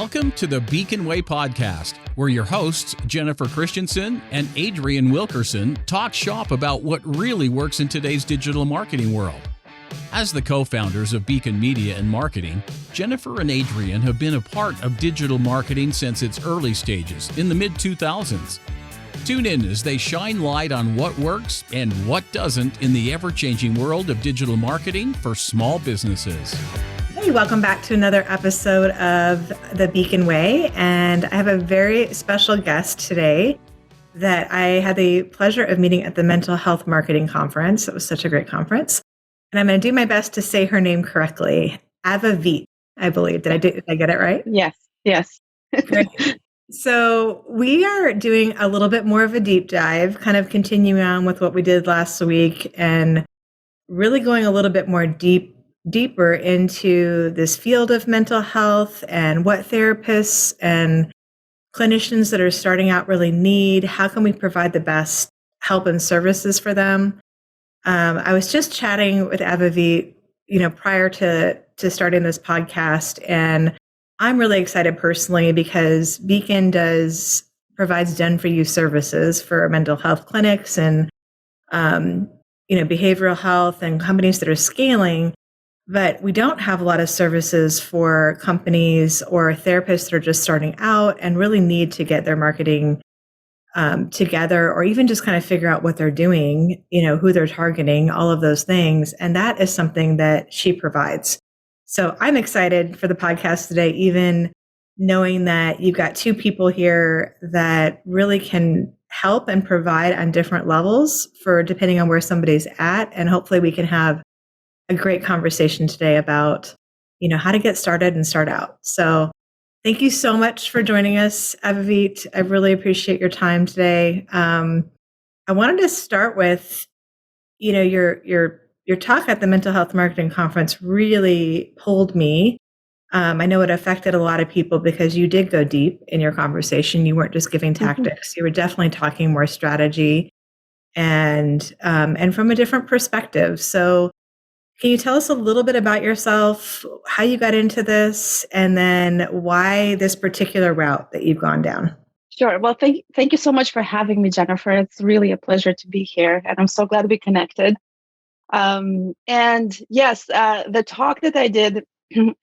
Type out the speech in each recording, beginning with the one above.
Welcome to the Beacon Way podcast, where your hosts, Jennifer Christensen and Adrian Wilkerson, talk shop about what really works in today's digital marketing world. As the co-founders of Beacon Media and Marketing, Jennifer and Adrian have been a part of digital marketing since its early stages in the mid-2000s. Tune in as they shine light on what works and what doesn't in the ever-changing world of digital marketing for small businesses. Hey, welcome back to another episode of The Beacon Way, and I have a very special guest today that I had the pleasure of meeting at the Mental Health Marketing Conference. It was such a great conference, and I'm going to do my best to say her name correctly. Avivit, I believe. Did I get it right? Yes. Great. So we are doing a little bit more of a deep dive, kind of continuing on with what we did last week and really going a little bit more deeper into this field of mental health and what therapists and clinicians that are starting out really need. How can we provide the best help and services for them? I was just chatting with Avivit, prior to starting this podcast, and I'm really excited personally because Beacon provides done-for-you services for mental health clinics and behavioral health and companies that are scaling. But we don't have a lot of services for companies or therapists that are just starting out and really need to get their marketing together, or even just kind of figure out what they're doing, who they're targeting, all of those things. And that is something that she provides. So I'm excited for the podcast today, even knowing that you've got two people here that really can help and provide on different levels for depending on where somebody's at. And hopefully we can have a great conversation today about, how to get started and start out. So thank you so much for joining us, Avivit. I really appreciate your time today. I wanted to start with, your talk at the Mental Health Marketing Conference really pulled me. I know it affected a lot of people because you did go deep in your conversation. You weren't just giving tactics. You were definitely talking more strategy and from a different perspective. So can you tell us a little bit about yourself, how you got into this, and then why this particular route that you've gone down? Sure. Well, thank you so much for having me, Jennifer. It's really a pleasure to be here, and I'm so glad to be connected. And yes, the talk that I did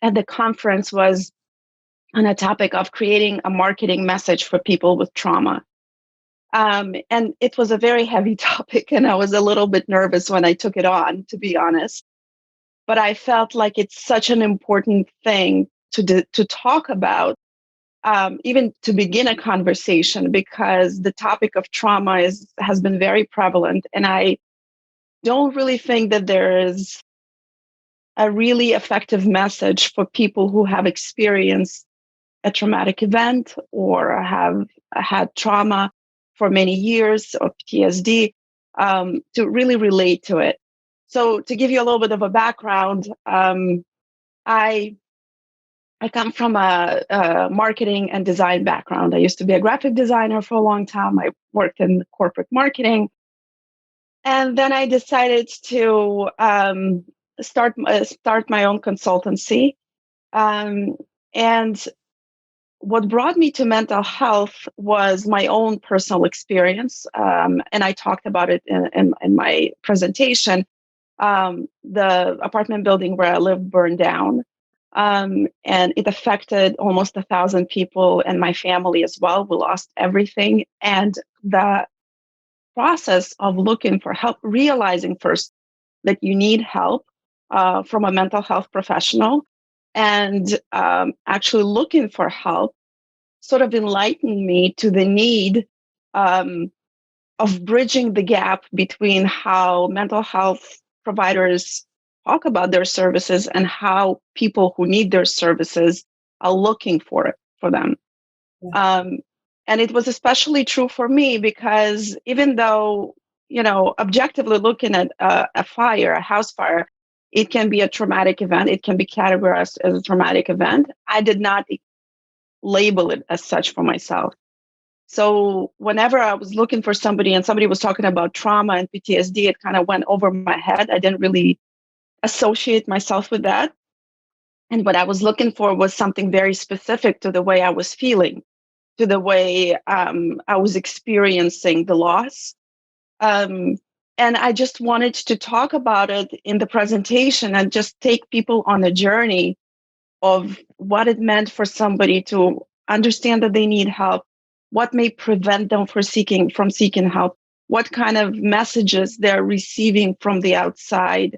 at the conference was on a topic of creating a marketing message for people with trauma. And it was a very heavy topic, and I was a little bit nervous when I took it on, to be honest. But I felt like it's such an important thing to talk about, even to begin a conversation, because the topic of trauma has been very prevalent. And I don't really think that there is a really effective message for people who have experienced a traumatic event or have had trauma for many years, or PTSD, to really relate to it. So to give you a little bit of a background, I come from a marketing and design background. I used to be a graphic designer for a long time. I worked in corporate marketing. And then I decided to start my own consultancy. And what brought me to mental health was my own personal experience. And I talked about it in my presentation. The apartment building where I lived burned down, and it affected almost 1,000 people and my family as well. We lost everything. And the process of looking for help, realizing first that you need help from a mental health professional, and actually looking for help sort of enlightened me to the need of bridging the gap between how mental health providers talk about their services and how people who need their services are looking for them. Yeah. And it was especially true for me because even though, objectively looking at a house fire, it can be a traumatic event. It can be categorized as a traumatic event. I did not label it as such for myself. So whenever I was looking for somebody and somebody was talking about trauma and PTSD, it kind of went over my head. I didn't really associate myself with that. And what I was looking for was something very specific to the way I was feeling, to the way I was experiencing the loss. Um, and I just wanted to talk about it in the presentation and just take people on a journey of what it meant for somebody to understand that they need help, what may prevent them from seeking help, what kind of messages they're receiving from the outside,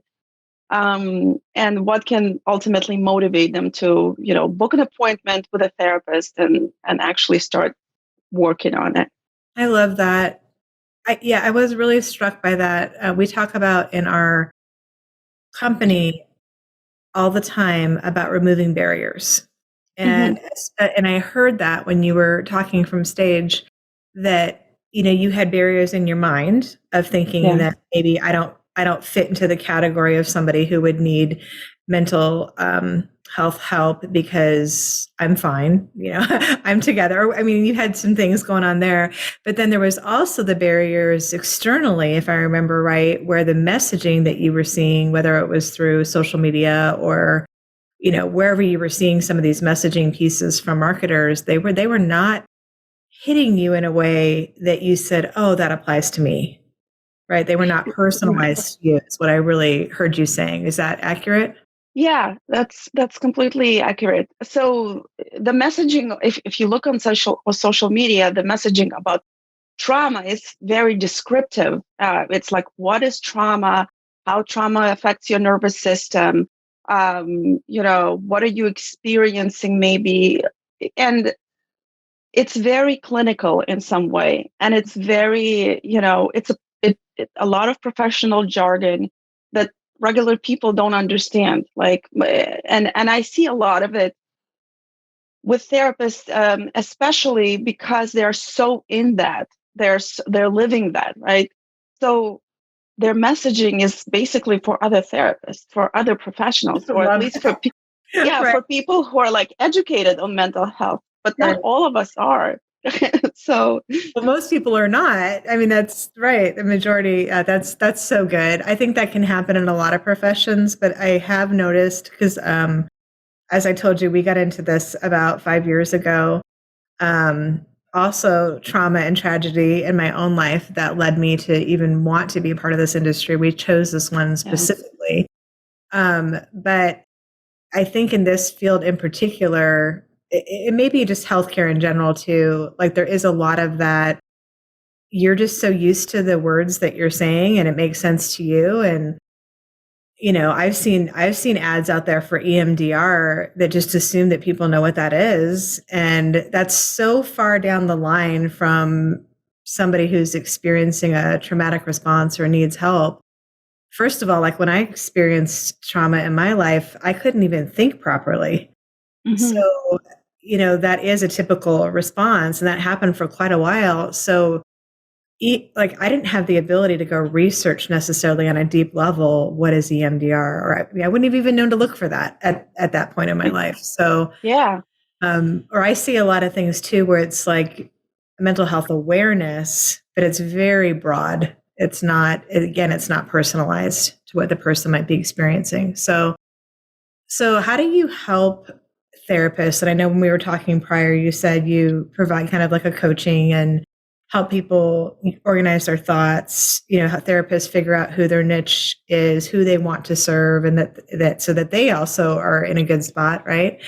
and what can ultimately motivate them to, book an appointment with a therapist and actually start working on it. I love that. I was really struck by that. We talk about in our company all the time about removing barriers. And and I heard that when you were talking from stage that you had barriers in your mind of thinking Yeah. that maybe I don't fit into the category of somebody who would need mental health help because I'm fine, I'm together. I mean, you had some things going on there, but then there was also the barriers externally, if I remember right, where the messaging that you were seeing, whether it was through social media or wherever you were seeing some of these messaging pieces from marketers, they were not hitting you in a way that you said, oh, that applies to me, right? They were not personalized to you, is what I really heard you saying. Is that accurate? Yeah, that's completely accurate. So the messaging, if you look on social media, the messaging about trauma is very descriptive. It's like, what is trauma? How trauma affects your nervous system? What are you experiencing maybe? And it's very clinical in some way, and it's very, a lot of professional jargon that regular people don't understand. And I see a lot of it with therapists, especially because they're so in that they're living that, right? So their messaging is basically for other therapists, for other professionals, or at Love least that. Right. for people who are like educated on mental health, but not Right. all of us are. So Well, most people are not. I mean, that's right. The majority. That's so good. I think that can happen in a lot of professions, but I have noticed because, as I told you, we got into this about 5 years ago. Also, trauma and tragedy in my own life that led me to even want to be a part of this industry. We chose this one yeah. specifically, but I think in this field in particular, it may be just healthcare in general too. Like there is a lot of that. You're just so used to the words that you're saying, and it makes sense to you. And I've seen ads out there for EMDR that just assume that people know what that is, and that's so far down the line from somebody who's experiencing a traumatic response or needs help. First of all, like when I experienced trauma in my life, I couldn't even think properly. Mhm. So, that is a typical response, and that happened for quite a while. So, like I didn't have the ability to go research necessarily on a deep level what is EMDR, or I wouldn't have even known to look for that at that point in my life. So, Yeah. or I see a lot of things too where it's like mental health awareness, but it's very broad. It's not, again, it's not personalized to what the person might be experiencing. So how do you help therapists? And I know when we were talking prior, you said you provide kind of like a coaching and help people organize their thoughts, how therapists figure out who their niche is, who they want to serve, and that so that they also are in a good spot, right?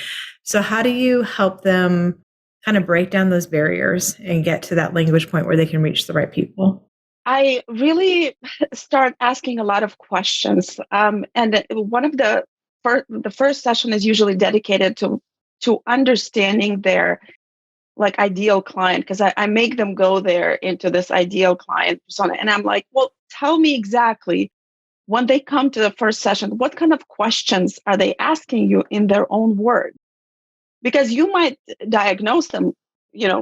So how do you help them kind of break down those barriers and get to that language point where they can reach the right people? I really start asking a lot of questions. And one of the first session is usually dedicated to understanding their like ideal client, because I make them go there into this ideal client persona. And I'm like, well, tell me exactly when they come to the first session, what kind of questions are they asking you in their own words? Because you might diagnose them,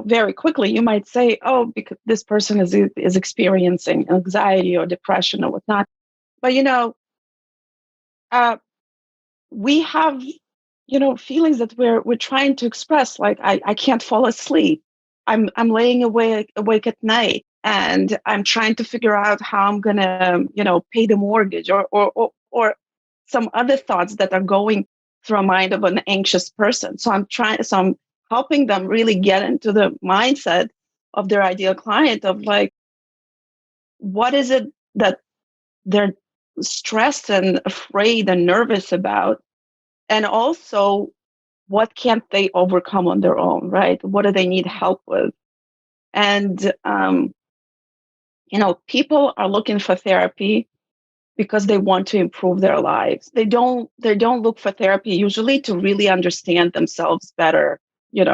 very quickly. You might say, oh, because this person is experiencing anxiety or depression or whatnot. But uh, we have feelings that we're trying to express, like I can't fall asleep. I'm laying awake at night, and I'm trying to figure out how I'm gonna pay the mortgage, or some other thoughts that are going through a mind of an anxious person. So I'm helping them really get into the mindset of their ideal client of like, what is it that they're stressed and afraid and nervous about? And also, what can't they overcome on their own, right? What do they need help with? And, people are looking for therapy because they want to improve their lives. They don't look for therapy usually to really understand themselves better, just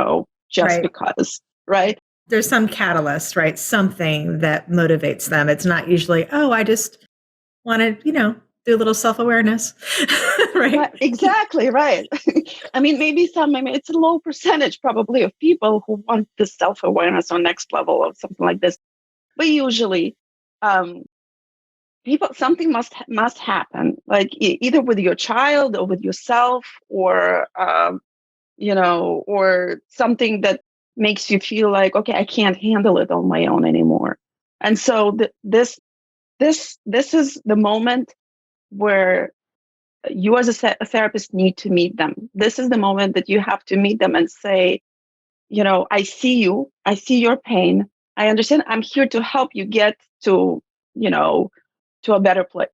Right. because, right? There's some catalyst, right? Something that motivates them. It's not usually, oh, I just want to, do a little self-awareness, right? Exactly, right. I mean, maybe it's a low percentage probably of people who want the self-awareness or next level of something like this. But usually, um, something must happen, like either with your child or with yourself, or or something that makes you feel like, okay, I can't handle it on my own anymore. And so this is the moment where you as a therapist need to meet them. This is the moment that you have to meet them and say, I see you, I see your pain, I understand, I'm here to help you get to, to a better place.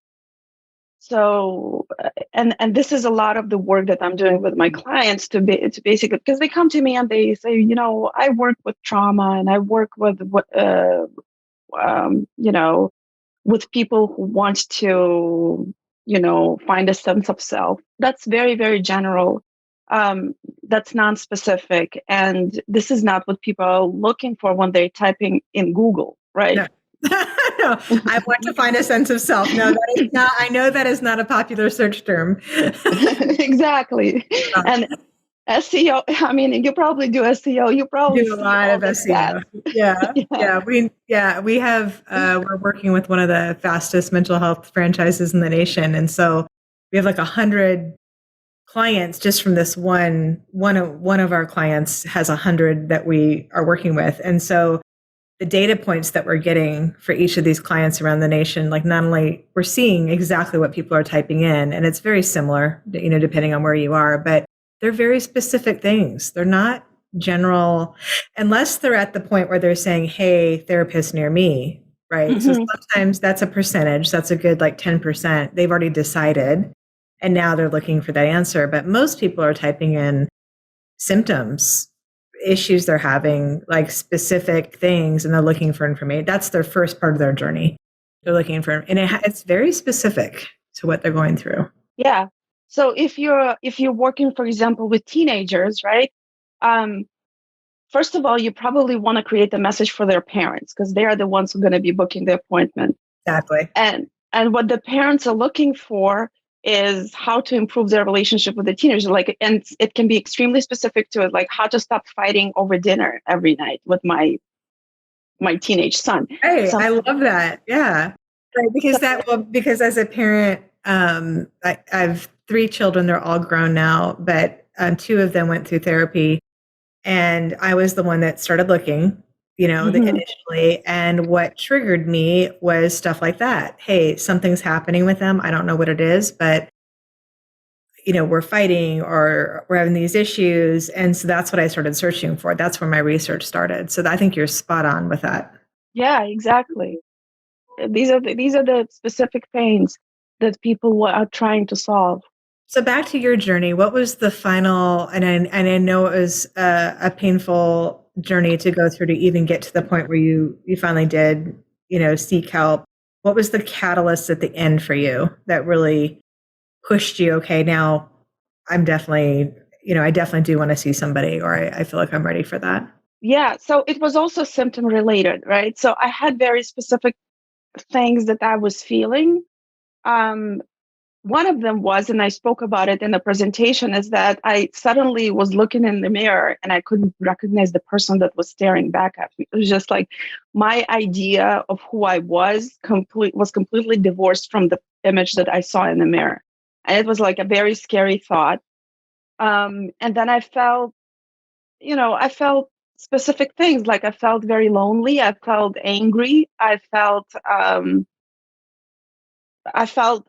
So, and this is a lot of the work that I'm doing with my clients to basically, because they come to me and they say, I work with trauma and I work with with people who want to, find a sense of self. That's very, very general. That's non-specific, and this is not what people are looking for when they're typing in Google, right? No. No, I want to find a sense of self. No, that is not, I know that is not a popular search term. Exactly. And SEO, I mean, you probably do SEO. You probably Do a see lot all of the SEO. stats. Yeah. Yeah. We have, we're working with one of the fastest mental health franchises in the nation. And so we have like 100 clients just from this one of our clients has 100 that we are working with. And so the data points that we're getting for each of these clients around the nation, like not only we're seeing exactly what people are typing in, and it's very similar, depending on where you are, but they're very specific things. They're not general, unless they're at the point where they're saying, hey, therapist near me, right? So sometimes that's a percentage. That's a good like 10%. They've already decided, and now they're looking for that answer. But most people are typing in symptoms, issues they're having, like specific things, and they're looking for information. That's their first part of their journey. They're looking for, and it's very specific to what they're going through. Yeah. So if you're working, for example, with teenagers, right? First of all, you probably want to create a message for their parents because they are the ones who are going to be booking the appointment. Exactly. And what the parents are looking for is how to improve their relationship with the teenagers. Like, and it can be extremely specific to it, like how to stop fighting over dinner every night with my teenage son. Hey, I love that. Yeah. Right, because as a parent, I have 3 children. They're all grown now, but 2 of them went through therapy, and I was the one that started looking, initially. And what triggered me was stuff like that. Hey, something's happening with them. I don't know what it is, but we're fighting or we're having these issues. And so that's what I started searching for. That's where my research started. So I think you're spot on with that. Yeah, exactly. These are the specific pains that people are trying to solve. So back to your journey, what was the final, and I know it was a painful journey to go through to even get to the point where you finally did, seek help. What was the catalyst at the end for you that really pushed you? Okay, now I'm definitely, I definitely do want to see somebody, or I feel like I'm ready for that. Yeah. So it was also symptom related, right? So I had very specific things that I was feeling. One of them was, and I spoke about it in the presentation, is that I suddenly was looking in the mirror and I couldn't recognize the person that was staring back at me. It was just like my idea of who I was completely divorced from the image that I saw in the mirror. And it was like a very scary thought. And then I felt specific things, like I felt very lonely. I felt angry. I felt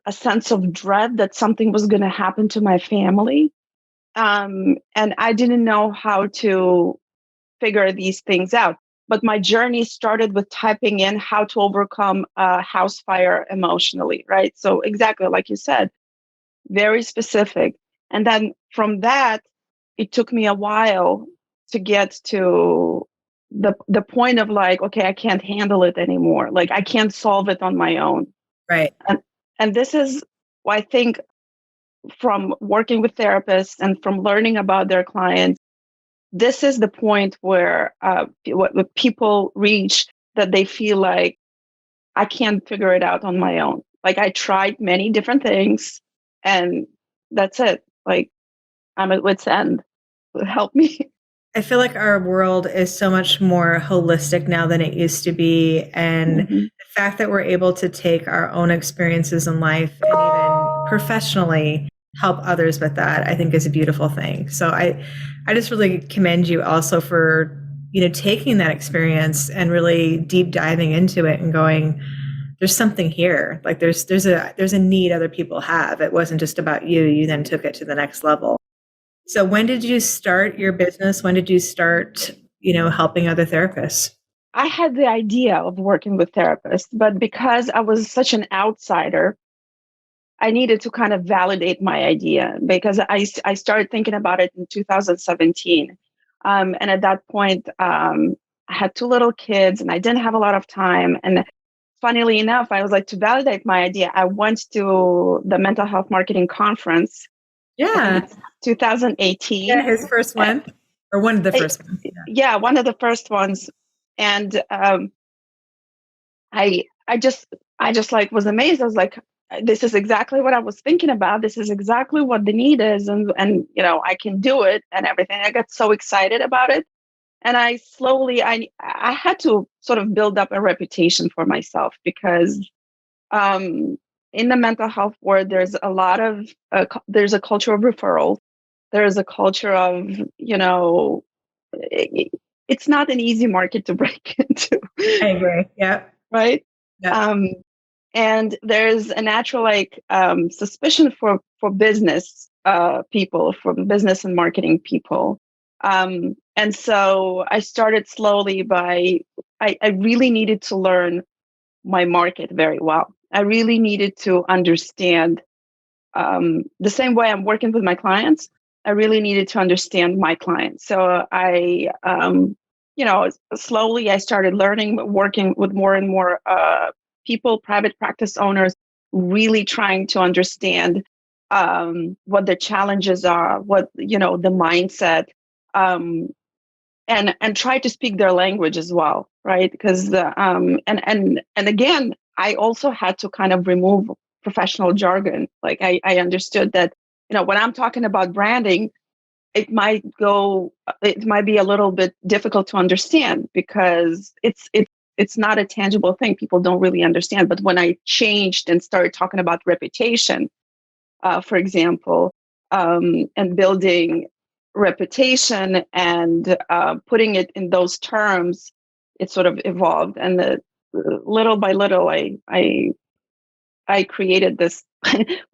a sense of dread that something was going to happen to my family. And I didn't know how to figure these things out. But my journey started with typing in how to overcome a house fire emotionally, right? So exactly like you said, very specific. And then from that, it took me a while to get to the point of like, okay, I can't handle it anymore. Like I can't solve it on my own. Right. And this is why I think from working with therapists and from learning about their clients, this is the point where what people reach that they feel like I can't figure it out on my own. Like I tried many different things and that's it. Like I'm at wit's end. Help me. I feel like our world is so much more holistic now than it used to be. And the fact that we're able to take our own experiences in life and even professionally help others with that, I think is a beautiful thing. So I just really commend you also for, taking that experience and really deep diving into it and going, there's something here. Like there's a need other people have. It wasn't just about you. You then took it to the next level. So when did you start your business? When did you start, helping other therapists? I had the idea of working with therapists, but because I was such an outsider, I needed to kind of validate my idea because I started thinking about it in 2017. And at that point, I had two little kids and I didn't have a lot of time. And funnily enough, I was like, to validate my idea, I went to the mental health marketing conference. Yeah. 2018. Yeah, his first one or one of the first ones. Yeah, one of the first ones. And I just like was amazed. I was like, this is exactly what I was thinking about. This is exactly what the need is. And I can do it and everything. I got so excited about it. And I had to sort of build up a reputation for myself because in the mental health world, there's a lot of, there's a culture of referral. There's a culture of, it's not an easy market to break into. I agree. Yeah. Right. Yeah. And there's a natural suspicion for business people, for business and marketing people. And so I started slowly I really needed to learn my market very well. I really needed to understand the same way I'm working with my clients. I really needed to understand my clients. So slowly I started learning, working with more and more people, private practice owners, really trying to understand what the challenges are, what, the mindset, and try to speak their language as well, right? Because and again, I also had to kind of remove professional jargon. Like I understood that, when I'm talking about branding, it might be a little bit difficult to understand because it's not a tangible thing. People don't really understand. But when I changed and started talking about reputation, for example, and building reputation and putting it in those terms, it sort of evolved. And little by little, I created this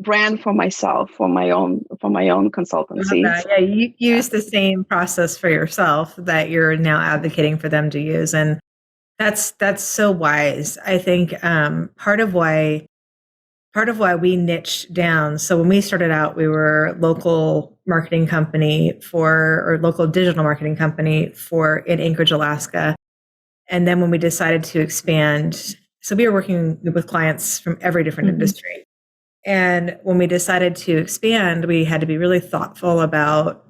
brand for myself, for my own consultancy. Yeah, you use the same process for yourself that you're now advocating for them to use, and that's so wise. I think part of why we niched down. So when we started out, we were local marketing company or local digital marketing company in Anchorage, Alaska, and then when we decided to expand, so we were working with clients from every different industry. And when we decided to expand, we had to be really thoughtful about,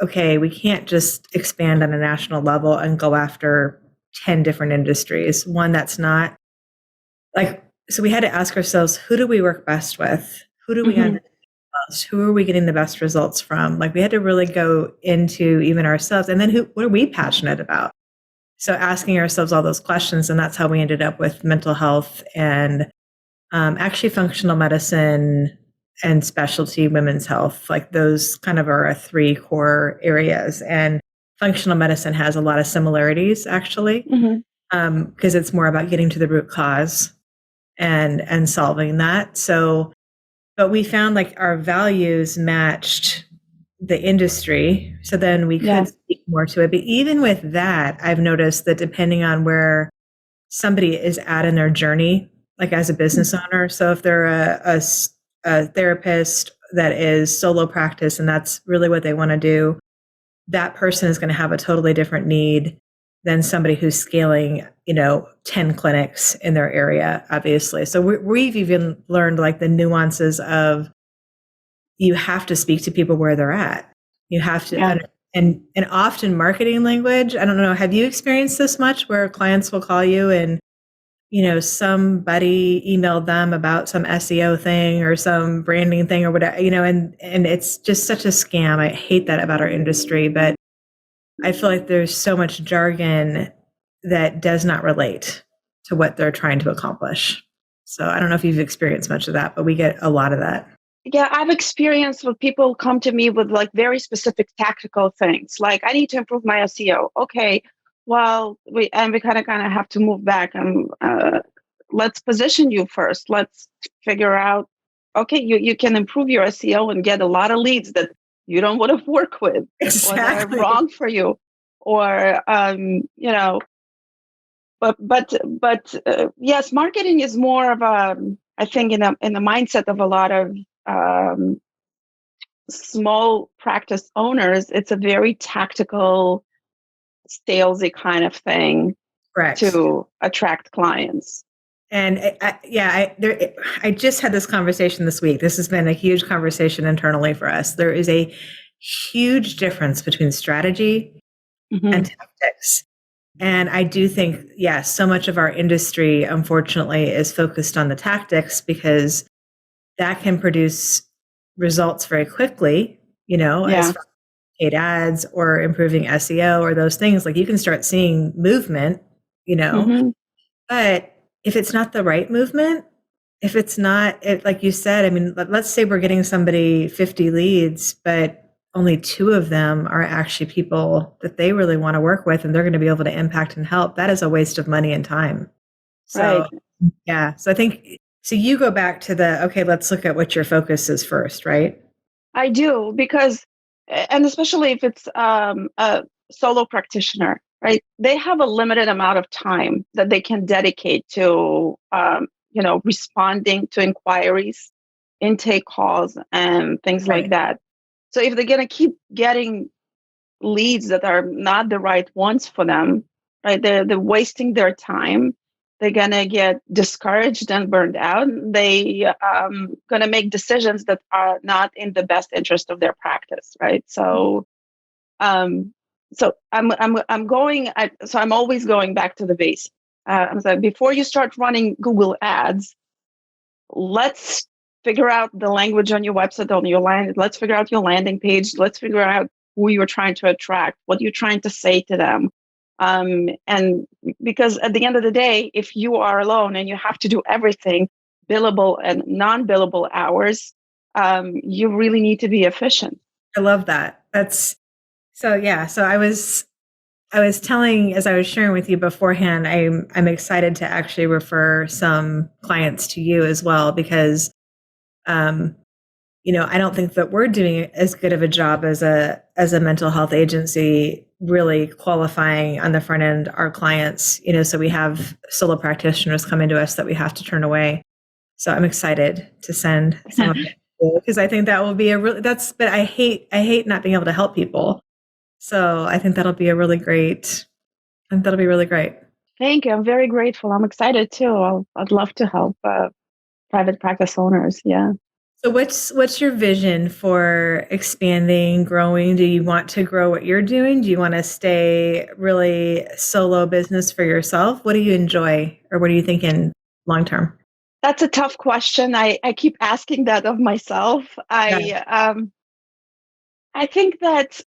okay, we can't just expand on a national level and go after 10 different industries. One that's not so we had to ask ourselves, who do we work best with? Who do we understand most? Who are we getting the best results from? Like we had to really go into even ourselves. And then what are we passionate about? So asking ourselves all those questions. And that's how we ended up with mental health and actually functional medicine and specialty women's health. Like those kind of are our three core areas. And functional medicine has a lot of similarities actually, because it's more about getting to the root cause and solving that. So, but we found like our values matched the industry. So then we Yeah. could speak more to it. But even with that, I've noticed that depending on where somebody is at in their journey, like as a business owner. So if they're a therapist that is solo practice and that's really what they want to do, that person is going to have a totally different need than somebody who's scaling, 10 clinics in their area, obviously. So we've even learned like the nuances of you have to speak to people where they're at. You have to, Yeah. and often marketing language, I don't know, have you experienced this much where clients will call you and somebody emailed them about some SEO thing or some branding thing or whatever, and it's just such a scam. I hate that about our industry, but I feel like there's so much jargon that does not relate to what they're trying to accomplish. So I don't know if you've experienced much of that, but we get a lot of that. Yeah, I've experienced when people come to me with like very specific tactical things, like I need to improve my SEO. Okay, well, we kind of have to move back and let's position you first. Let's figure out. Okay, you can improve your SEO and get a lot of leads that you don't want to work with, or that are Exactly. wrong for you, or yes, marketing is more of a, I think, in the mindset of a lot of um, small practice owners. It's a very tactical, salesy kind of thing Correct. to attract clients. And I just had this conversation this week. This has been a huge conversation internally for us. There is a huge difference between strategy and tactics. And I do think, yes, so much of our industry, unfortunately, is focused on the tactics because that can produce results very quickly, as far as paid ads or improving SEO or those things. Like you can start seeing movement, but if it's not the right movement, if it's not, like you said, I mean, let's say we're getting somebody 50 leads, but only 2 of them are actually people that they really want to work with and they're going to be able to impact and help. That is a waste of money and time. So, Right. yeah. So I think, so you go back to okay, let's look at what your focus is first, right? I do, because, and especially if it's a solo practitioner, right? They have a limited amount of time that they can dedicate to, responding to inquiries, intake calls, and things like Right. that. So if they're going to keep getting leads that are not the right ones for them, right? They're wasting their time. They're gonna get discouraged and burned out. They gonna make decisions that are not in the best interest of their practice, right? So, I'm always going back to the base. I'm saying before you start running Google ads, let's figure out the language on your website, on your land. Let's figure out your landing page. Let's figure out who you're trying to attract, what you're trying to say to them. And because at the end of the day, if you are alone and you have to do everything, billable and non-billable hours, you really need to be efficient. I love that. That's so, yeah. So I was telling, as I was sharing with you beforehand, I'm excited to actually refer some clients to you as well because, I don't think that we're doing as good of a job as a mental health agency, really qualifying on the front end our clients. So we have solo practitioners coming to us that we have to turn away. So I'm excited to send some of it because I think that will be but I hate not being able to help people. So I think that'll be really great. Thank you. I'm very grateful. I'm excited too. I'd love to help private practice owners. Yeah. So what's your vision for expanding, growing? Do you want to grow what you're doing? Do you want to stay really solo business for yourself? What do you enjoy or what are you thinking long term? That's a tough question. I keep asking that of myself. Yeah. I think that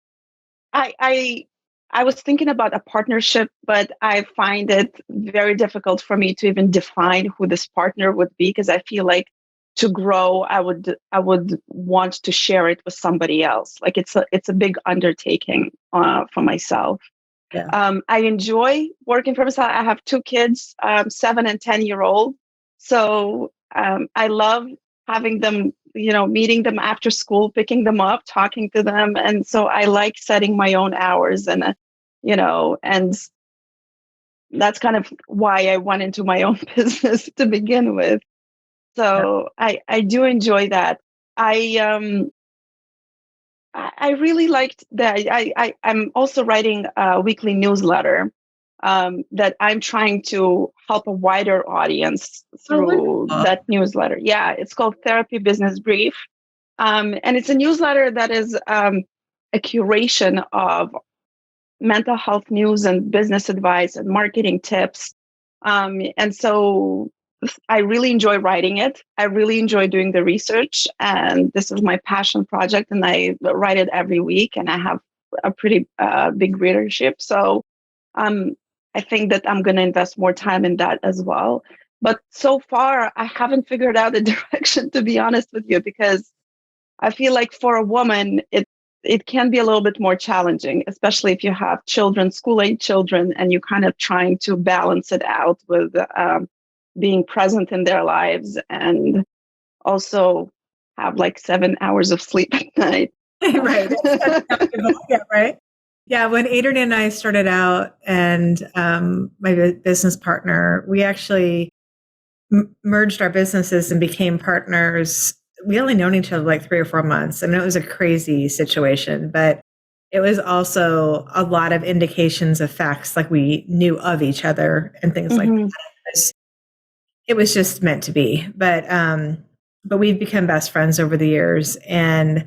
I was thinking about a partnership, but I find it very difficult for me to even define who this partner would be because I feel like to grow, I would want to share it with somebody else. Like it's a big undertaking for myself. Yeah. I enjoy working for myself. I have 2 kids, 7 and 10-year-old. So I love having them, meeting them after school, picking them up, talking to them. And so I like setting my own hours and that's kind of why I went into my own business to begin with. So I do enjoy that. I really liked that. I'm also writing a weekly newsletter that I'm trying to help a wider audience through that newsletter. Yeah, it's called Therapy Business Brief. And it's a newsletter that is a curation of mental health news and business advice and marketing tips. And so I really enjoy writing it. I really enjoy doing the research. And this is my passion project. And I write it every week. And I have a pretty big readership. So I think that I'm going to invest more time in that as well. But so far, I haven't figured out a direction, to be honest with you, because I feel like for a woman, it can be a little bit more challenging, especially if you have children, school-age children, and you're kind of trying to balance it out with being present in their lives and also have like 7 hours of sleep at night. Right. Yeah, right. Yeah, when Adrian and I started out and my business partner, we actually merged our businesses and became partners. We only known each other like 3 or 4 months. I mean, it was a crazy situation, but it was also a lot of indications of facts, like we knew of each other and things like that. It was just meant to be. But we've become best friends over the years, and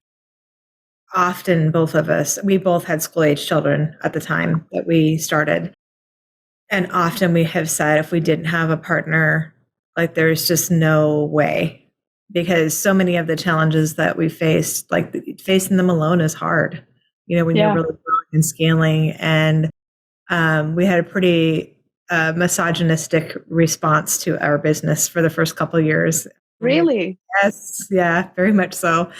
often both of us, we both had school-age children at the time that we started. And often we have said, if we didn't have a partner, like there's just no way, because so many of the challenges that we faced, like facing them alone is hard, when you're really growing and scaling. And we had a pretty misogynistic response to our business for the first couple of years. Really? Yes. Yeah, very much so.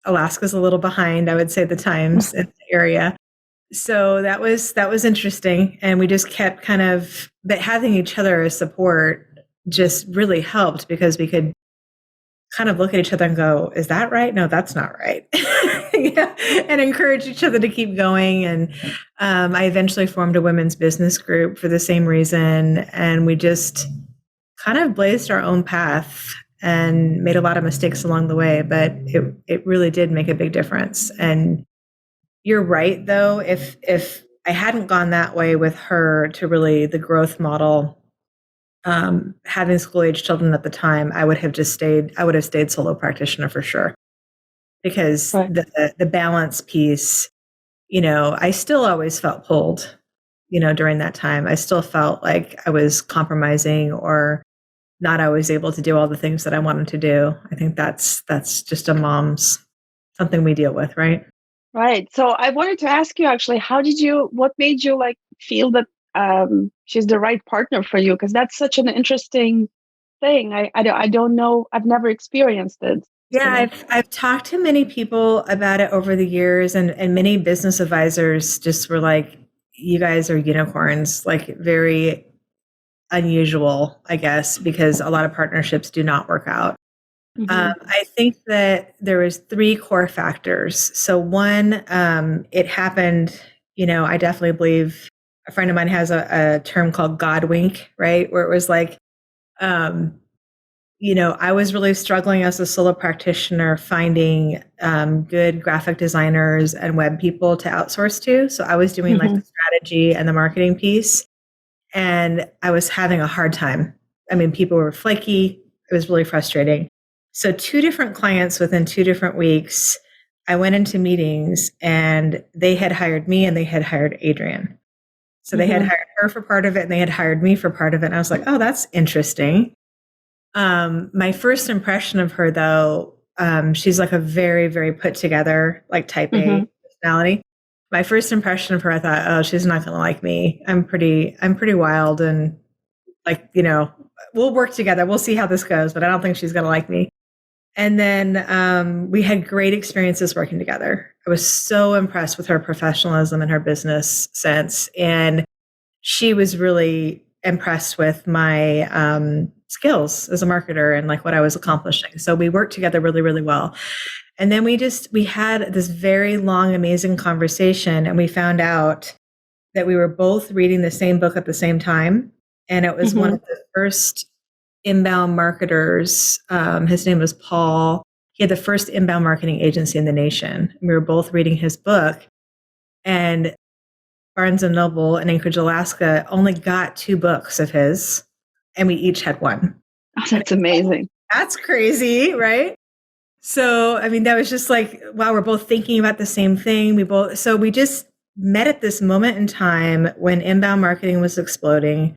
Alaska's a little behind, I would say, the times in the area. So that was interesting. And we just kept but having each other as support just really helped, because we could kind of look at each other and go, is that right? No, that's not right. Yeah. And encourage each other to keep going. And I eventually formed a women's business group for the same reason. And we just kind of blazed our own path and made a lot of mistakes along the way, but it really did make a big difference. And you're right, though, if I hadn't gone that way with her to really the growth model, having school-age children at the time, I would have stayed solo practitioner for sure. Because the balance piece, I still always felt pulled, during that time. I still felt like I was compromising or not always able to do all the things that I wanted to do. I think that's just a mom's something we deal with, right? Right. So I wanted to ask you actually, what made you feel that she's the right partner for you? Because that's such an interesting thing. I don't know. I've never experienced it. Yeah, I've talked to many people about it over the years, and many business advisors just were like, you guys are unicorns, like very unusual, I guess, because a lot of partnerships do not work out. I think that there was 3 core factors. So one, it happened, I definitely believe a friend of mine has a term called God wink, right? Where it was like, I was really struggling as a solo practitioner finding good graphic designers and web people to outsource to. So I was doing like the strategy and the marketing piece, and I was having a hard time. I mean, people were flaky. It was really frustrating. So 2 different clients within 2 different weeks, I went into meetings and they had hired me and they had hired Adrian. So they had hired her for part of it and they had hired me for part of it. And I was like, oh, that's interesting. My first impression of her, though, she's like a very, very put together, like type A personality. My first impression of her, I thought, oh, she's not going to like me. I'm pretty wild, and we'll work together. We'll see how this goes, but I don't think she's going to like me. And then we had great experiences working together. I was so impressed with her professionalism and her business sense. And she was really impressed with my skills as a marketer and like what I was accomplishing. So we worked together really, really well. And then we had this very long, amazing conversation, and we found out that we were both reading the same book at the same time. And it was one of the first inbound marketers. His name was Paul. He had the first inbound marketing agency in the nation. We were both reading his book, and Barnes and Noble in Anchorage, Alaska only got 2 books of his, and we each had one. Oh, that's amazing. That's crazy, right? So, I mean, that was just like, wow, we're both thinking about the same thing. We just met at this moment in time when inbound marketing was exploding.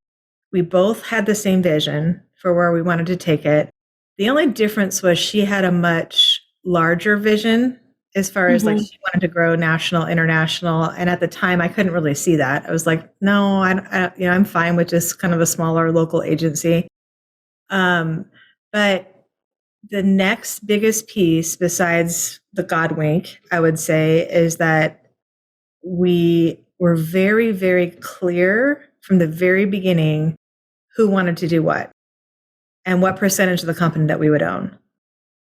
We both had the same vision for where we wanted to take it. The only difference was she had a much larger vision as far as like she wanted to grow national, international. And at the time I couldn't really see that. I was like, no, I'm fine with just kind of a smaller local agency. But the next biggest piece besides the God wink, I would say, is that we were very, very clear from the very beginning who wanted to do what and what percentage of the company that we would own.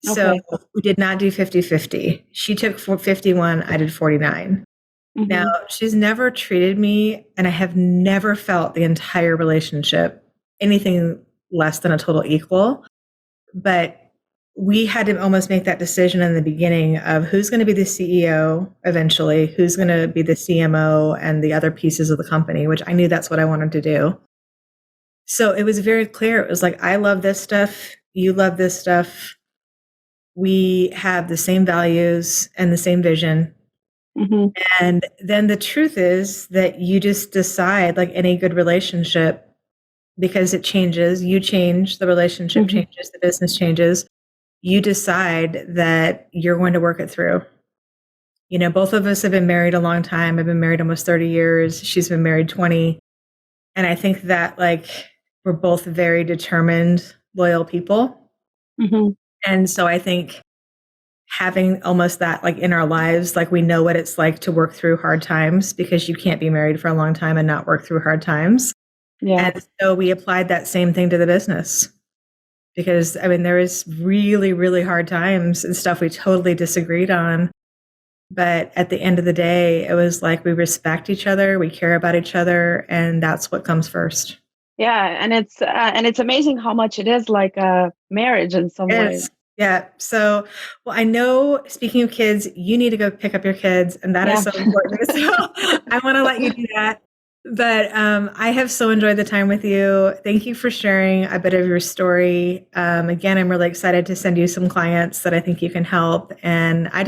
So we did not do 50-50. She took 51, I did 49. Now, she's never treated me, and I have never felt the entire relationship anything less than a total equal. But we had to almost make that decision in the beginning of who's going to be the CEO eventually, who's going to be the CMO and the other pieces of the company, which I knew that's what I wanted to do. So it was very clear. It was like, I love this stuff. You love this stuff. We have the same values and the same vision. And then the truth is that you just decide, like any good relationship, because it changes, you change, the relationship changes, the business changes. You decide that you're going to work it through. You know, both of us have been married a long time. I've been married almost 30 years. She's been married 20. And I think that like we're both very determined, loyal people. And so I think having almost that like in our lives, like we know what it's like to work through hard times, because you can't be married for a long time and not work through hard times. Yeah. And so we applied that same thing to the business. Because, I mean, there is really, really hard times and stuff we totally disagreed on. But at the end of the day, it was like we respect each other, we care about each other, and that's what comes first. Yeah, and it's amazing how much it is like a marriage in some ways. Yeah. So, well, I know, speaking of kids, you need to go pick up your kids, and that is so important. So I want to let you do that. But I have so enjoyed the time with you. Thank you for sharing a bit of your story. Again, I'm really excited to send you some clients that I think you can help. And I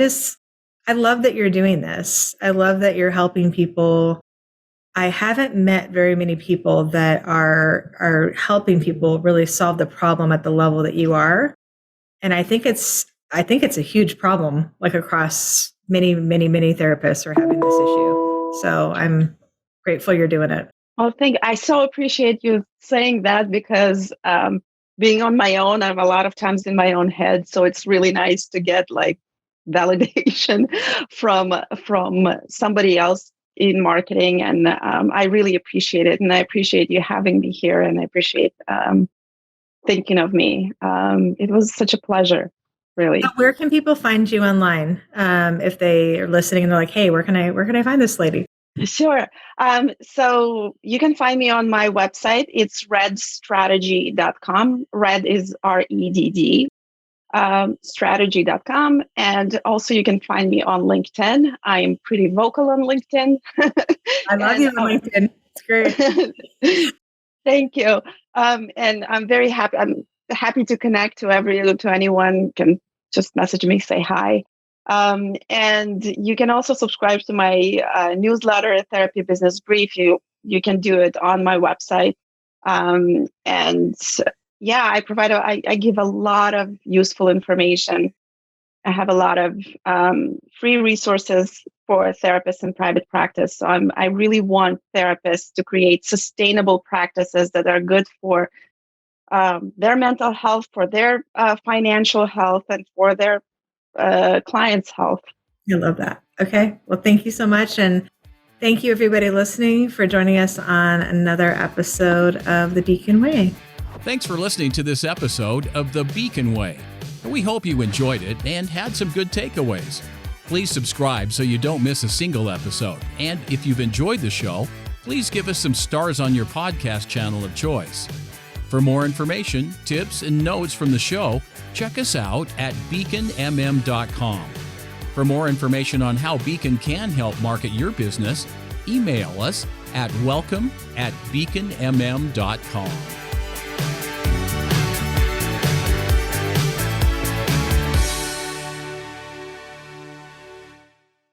love that you're doing this. I love that you're helping people. I haven't met very many people that are helping people really solve the problem at the level that you are. And I think it's a huge problem, like across many, many, many therapists are having this issue. So I'm grateful you're doing it. Well, I so appreciate you saying that, because being on my own, I'm a lot of times in my own head. So it's really nice to get like validation from somebody else in marketing. And I really appreciate it. And I appreciate you having me here. And I appreciate thinking of me. It was such a pleasure, really. Now, where can people find you online if they are listening and they're like, hey, where can I find this lady? Sure. So you can find me on my website. It's redstrategy.com. Red is REDD, strategy.com. And also you can find me on LinkedIn. I'm pretty vocal on LinkedIn. I love you on LinkedIn. It's great. Thank you. And I'm very happy. I'm happy to connect to anyone. Can just message me, say hi. And you can also subscribe to my newsletter, Therapy Business Brief. You can do it on my website. And yeah, I give a lot of useful information. I have a lot of free resources for therapists in private practice. So I really want therapists to create sustainable practices that are good for their mental health, for their financial health, and for their clients' health. I love that. Okay. Well, thank you so much. And Thank you, everybody listening, for joining us on another episode of The Beacon Way. Thanks for listening to this episode of The Beacon Way. We hope you enjoyed it and had some good takeaways. Please subscribe so you don't miss a single episode. And if you've enjoyed the show, please give us some stars on your podcast channel of choice. For more information, tips, and notes from the show, check us out at beaconmm.com. For more information on how Beacon can help market your business, email us at welcome@beaconmm.com.